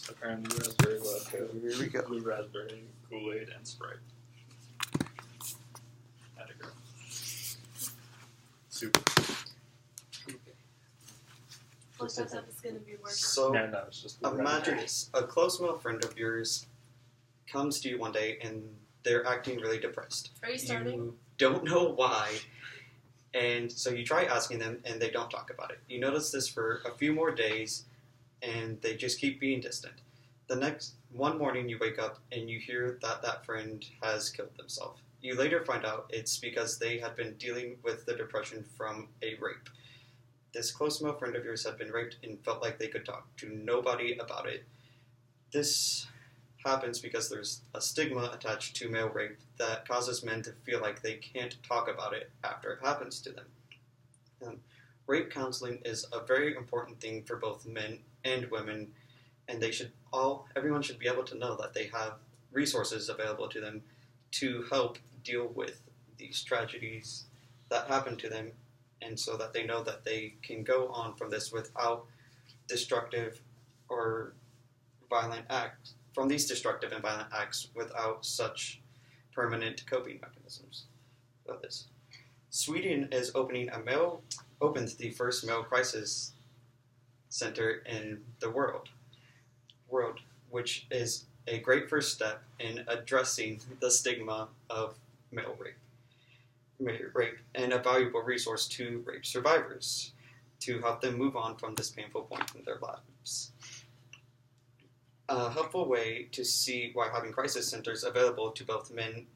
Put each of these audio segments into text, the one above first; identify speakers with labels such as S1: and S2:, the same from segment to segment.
S1: Apparently raspberry vodka,
S2: Here we go.
S1: blue raspberry, Kool-Aid, and Sprite. Had to go. Super.
S3: I thought that was going to be worse.
S4: So,
S1: No, it's just blue
S4: imagine
S1: raspberry.
S4: this. A close male friend of yours comes to you one day and they're acting really depressed.
S3: Are you starting?
S4: You don't know why, and so you try asking them and they don't talk about it. You notice this for a few more days and they just keep being distant. One morning you wake up and you hear that that friend has killed themselves. You later find out it's because they had been dealing with the depression from a rape. This close male friend of yours had been raped and felt like they could talk to nobody about it. This happens because there's a stigma attached to male rape that causes men to feel like they can't talk about it after it happens to them. Rape counseling is a very important thing for both men and women, and everyone should be able to know that they have resources available to them to help deal with these tragedies that happen to them, and so that they know that they can go on from this without destructive or violent acts, from these destructive and violent acts without such permanent coping mechanisms of this. Sweden is opened the first male crisis center in the world, which is a great first step in addressing the stigma of male rape, and a valuable resource to rape survivors to help them move on from this painful point in their lives. A helpful way to see why having crisis centers available to both men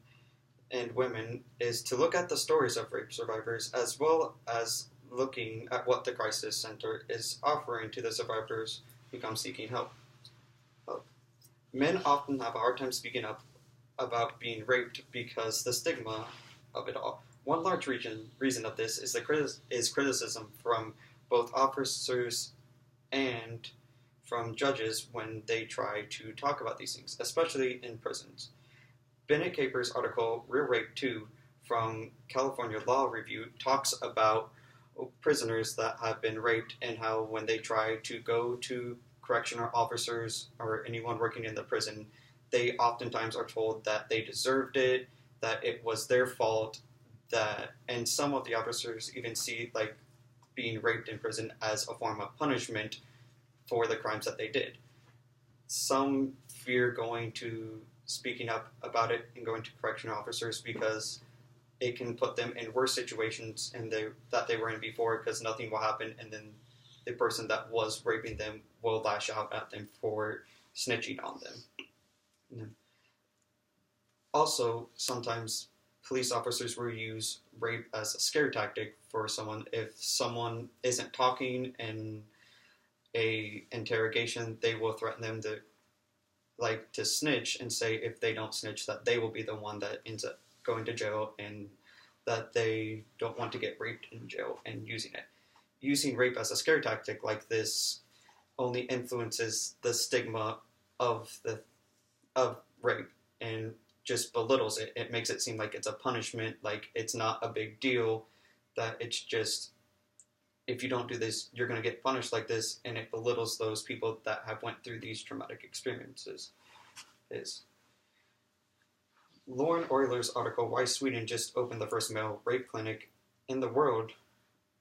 S4: and women is to look at the stories of rape survivors, as well as looking at what the crisis center is offering to the survivors who come seeking help. Men often have a hard time speaking up about being raped because the stigma of it all. One large reason of this is criticism from both officers and from judges when they try to talk about these things, especially in prisons. Bennett Caper's article, Real Rape 2, from California Law Review, talks about prisoners that have been raped and how when they try to go to correctional officers or anyone working in the prison, they oftentimes are told that they deserved it, that it was their fault, and some of the officers even see like being raped in prison as a form of punishment for the crimes that they did. Some fear speaking up about it and going to correctional officers because it can put them in worse situations that they were in before, because nothing will happen, and then the person that was raping them will lash out at them for snitching on them. Also, sometimes police officers will use rape as a scare tactic for someone. If someone isn't talking in a interrogation, they will threaten them to snitch and say if they don't snitch that they will be the one that ends up going to jail, and that they don't want to get raped in jail and using it. Using rape as a scare tactic like this only influences the stigma of rape and just belittles it. It makes it seem like it's a punishment, like it's not a big deal, that it's just, if you don't do this, you're going to get punished like this, and it belittles those people that have went through these traumatic experiences. Lauren Euler's article, Why Sweden Just Opened the First Male Rape Clinic in the World,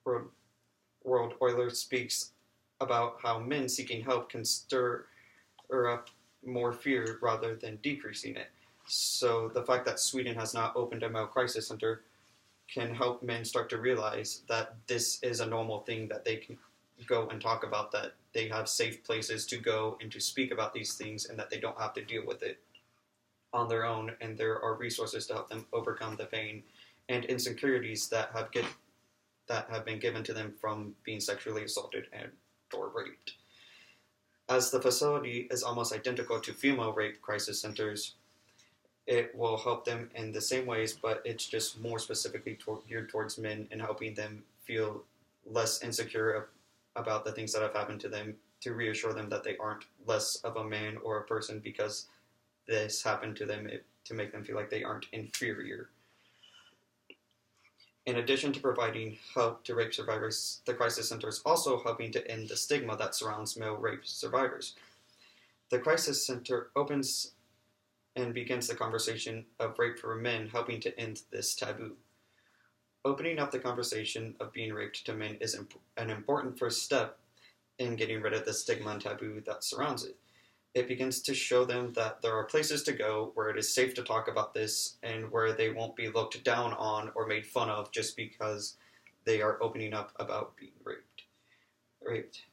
S4: Euler speaks about how men seeking help can stir up more fear rather than decreasing it. So the fact that Sweden has not opened a male crisis center can help men start to realize that this is a normal thing that they can go and talk about, that they have safe places to go and to speak about these things, and that they don't have to deal with it on their own, and there are resources to help them overcome the pain and insecurities that have been given to them from being sexually assaulted or raped. As the facility is almost identical to female rape crisis centers, it will help them in the same ways, but it's just more specifically geared towards men and helping them feel less insecure about the things that have happened to them, to reassure them that they aren't less of a man or a person because this happened to them, to make them feel like they aren't inferior. In addition to providing help to rape survivors, the crisis center is also helping to end the stigma that surrounds male rape survivors. The Crisis Center opens and begins the conversation of rape for men, helping to end this taboo. Opening up the conversation of being raped to men is an important first step in getting rid of the stigma and taboo that surrounds it. It begins to show them that there are places to go where it is safe to talk about this and where they won't be looked down on or made fun of just because they are opening up about being raped.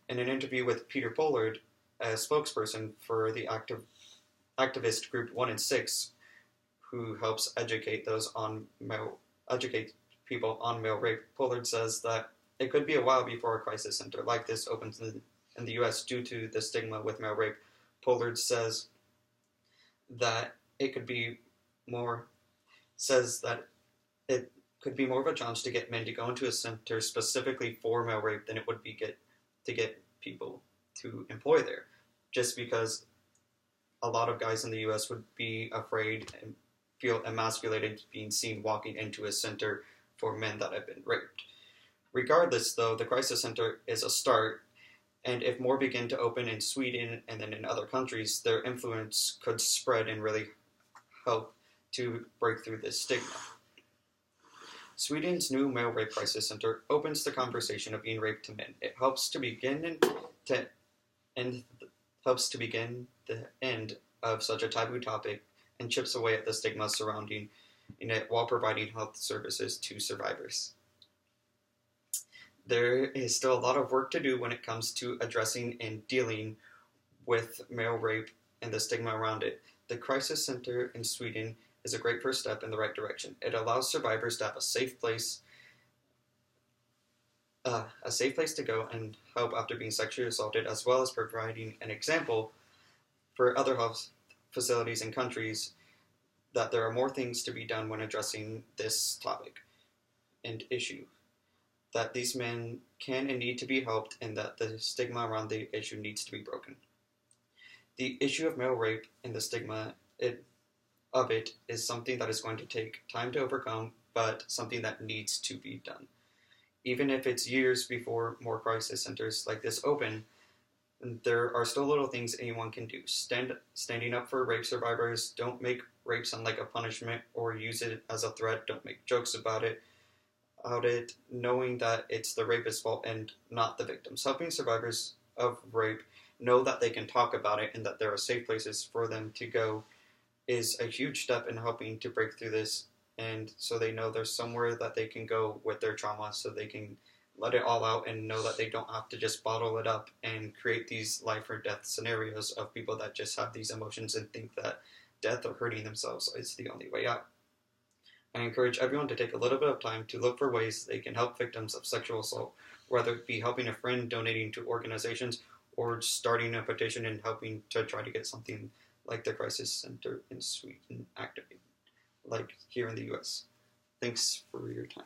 S4: In an interview with Peter Pollard, a spokesperson for the activist group 1 in 6, who helps educate people on male rape, Pollard says that it could be a while before a crisis center like this opens in the U.S. due to the stigma with male rape. Pollard says that it could be more of a challenge to get men to go into a center specifically for male rape than it would be to get people to employ there, just because a lot of guys in the U.S. would be afraid and feel emasculated being seen walking into a center for men that have been raped. Regardless, though, the Crisis Center is a start, and if more begin to open in Sweden and then in other countries, their influence could spread and really help to break through this stigma. Sweden's new male rape crisis center opens the conversation of being raped to men. It helps to begin the end of such a taboo topic and chips away at the stigma surrounding it while providing health services to survivors. There is still a lot of work to do when it comes to addressing and dealing with male rape and the stigma around it. The Crisis Center in Sweden is a great first step in the right direction. It allows survivors to have a safe place to go and help after being sexually assaulted, as well as providing an example for other health facilities and countries that there are more things to be done when addressing this topic and issue. That these men can and need to be helped, and that the stigma around the issue needs to be broken. The issue of male rape and the stigma of it is something that is going to take time to overcome, but something that needs to be done. Even if it's years before more crisis centers like this open, there are still little things anyone can do. Standing up for rape survivors. Don't make rape sound like a punishment or use it as a threat. Don't make jokes about it. Knowing that it's the rapist's fault and not the victim's. Helping survivors of rape know that they can talk about it and that there are safe places for them to go is a huge step in helping to break through this, and so they know there's somewhere that they can go with their trauma so they can let it all out and know that they don't have to just bottle it up and create these life or death scenarios of people that just have these emotions and think that death or hurting themselves is the only way out. I encourage everyone to take a little bit of time to look for ways they can help victims of sexual assault, whether it be helping a friend, donating to organizations, or starting a petition and helping to try to get something like the Crisis Center in Sweden activated, like here in the U.S. Thanks for your time.